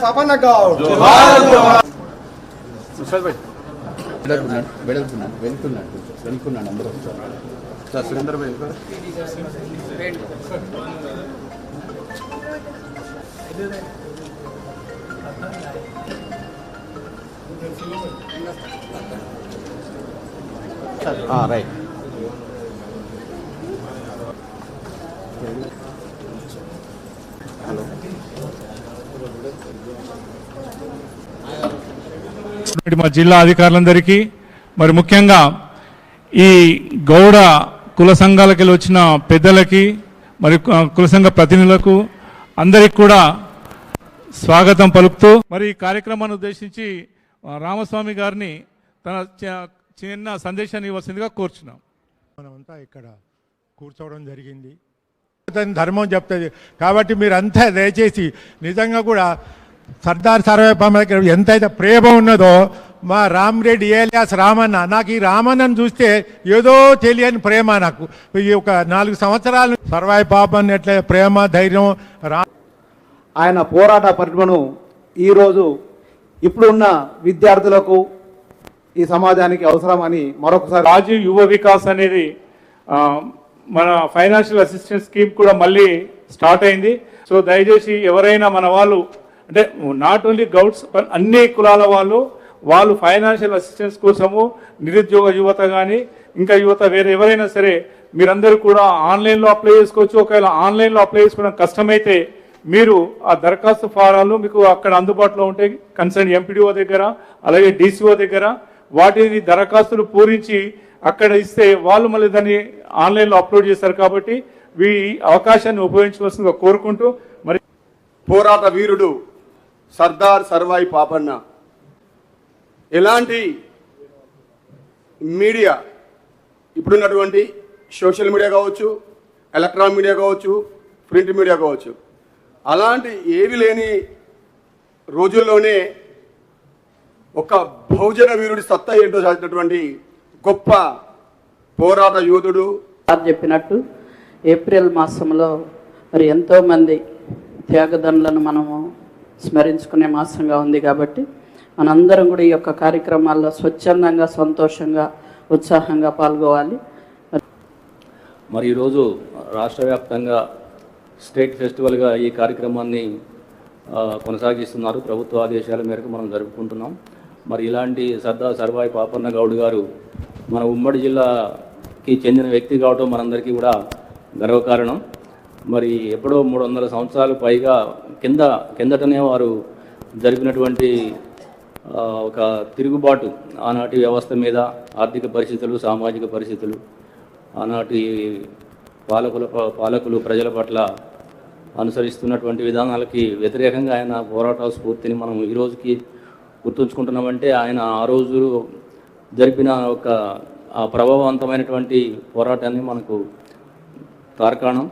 పాపన్న గౌడ్ వెళ్తున్నాడు అందరూ సార్ సురేందర్ భాయ్ రైట్. మా జిల్లా అధికారులందరికీ మరి ముఖ్యంగా ఈ గౌడ కుల సంఘాలకి వచ్చిన పెద్దలకి మరి కుల సంఘ ప్రతినిధులకు అందరికి కూడా స్వాగతం పలుకుతూ మరి ఈ కార్యక్రమాన్ని ఉద్దేశించి రామస్వామి గారిని తన చిన్న సందేశాన్ని ఇవ్వాల్సిందిగా కోరుచున్నాం. మనమంతా ఇక్కడ కూర్చోవడం జరిగింది, ధర్మం చెప్తుంది కాబట్టి మీరంతా దయచేసి నిజంగా కూడా సర్దార్ సర్వేపమ్మకి ఎంతైతే ప్రేమ ఉన్నదో మా రామరెడ్డి ఏలియాస్ రామన్న, నాకు ఈ రామన్నను చూస్తే ఏదో తెలియని ప్రేమ. నాకు ఈ ఒక 4 సంవత్సరాలు సర్వాయి పాపన్ ఎట్లా ప్రేమ ధైర్యం ఆయన పోరాట పరిమను ఈరోజు ఇప్పుడున్న విద్యార్థులకు ఈ సమాజానికి అవసరమని మరొకసారి రాజీవ్ యువ వికాస్ అనేది మన ఫైనాన్షియల్ అసిస్టెన్స్ స్కీమ్ కూడా మళ్ళీ స్టార్ట్ అయింది. సో దయచేసి ఎవరైనా మన వాళ్ళు అంటే నాట్ ఓన్లీ గౌడ్స్ అన్ని కులాల వాళ్ళు ఫైనాన్షియల్ అసిస్టెన్స్ కోసము నిరుద్యోగ యువత కానీ ఇంకా యువత వేరే ఎవరైనా సరే మీరందరూ కూడా ఆన్లైన్లో అప్లై చేసుకోవచ్చు. ఒకవేళ ఆన్లైన్లో అప్లై చేసుకోవడం కష్టమైతే మీరు ఆ దరఖాస్తు ఫారాలు మీకు అక్కడ అందుబాటులో ఉంటాయి కన్సర్న్ ఎంపీడీఓ దగ్గర అలాగే డీసీఓ దగ్గర. వాటిని దరఖాస్తులు పూరించి అక్కడ ఇస్తే వాళ్ళు మళ్ళీ దాన్ని ఆన్లైన్లో అప్లోడ్ చేస్తారు. కాబట్టి ఈ అవకాశాన్ని ఉపయోగించవలసిందిగా కోరుకుంటూ మరి పోరాట వీరుడు సర్దార్ సర్వాయి పాపన్న ఎలాంటి మీడియా ఇప్పుడున్నటువంటి సోషల్ మీడియా కావచ్చు, ఎలక్ట్రానిక్ మీడియా కావచ్చు, ప్రింట్ మీడియా కావచ్చు, అలాంటి ఏవి లేని రోజుల్లోనే ఒక బహుజన వీరుడి సత్తా ఏంటో సాధించినటువంటి గొప్ప పోరాట యోధుడు. చెప్పినట్టు ఏప్రిల్ మాసంలో మరి ఎంతోమంది త్యాగదనులను మనము స్మరించుకునే మాసంగా ఉంది. కాబట్టి మనందరం కూడా ఈ యొక్క కార్యక్రమాల్లో స్వచ్ఛందంగా సంతోషంగా ఉత్సాహంగా పాల్గొవాలి. మరి ఈరోజు రాష్ట్ర వ్యాప్తంగా స్టేట్ ఫెస్టివల్గా ఈ కార్యక్రమాన్ని కొనసాగిస్తున్నారు. ప్రభుత్వ ఆదేశాల మేరకు మనం జరుపుకుంటున్నాం. మరి ఇలాంటి సర్దార్ సర్వాయి పాపన్న గౌడ్ గారు మన ఉమ్మడి జిల్లాకి చెందిన వ్యక్తి కావడం మనందరికీ కూడా గర్వకారణం. మరి ఎప్పుడో 300 సంవత్సరాలు పైగా కిందటనే వారు జరిపినటువంటి ఒక తిరుగుబాటు ఆనాటి వ్యవస్థ మీద, ఆర్థిక పరిస్థితులు, సామాజిక పరిస్థితులు, ఆనాటి పాలకులు ప్రజల పట్ల అనుసరిస్తున్నటువంటి విధానాలకి వ్యతిరేకంగా ఆయన పోరాట స్ఫూర్తిని మనం ఈ రోజుకి గుర్తుంచుకుంటున్నామంటే ఆయన ఆ రోజు జరిపిన ఒక ప్రభావవంతమైనటువంటి పోరాటాన్ని మనకు తార్కాణం.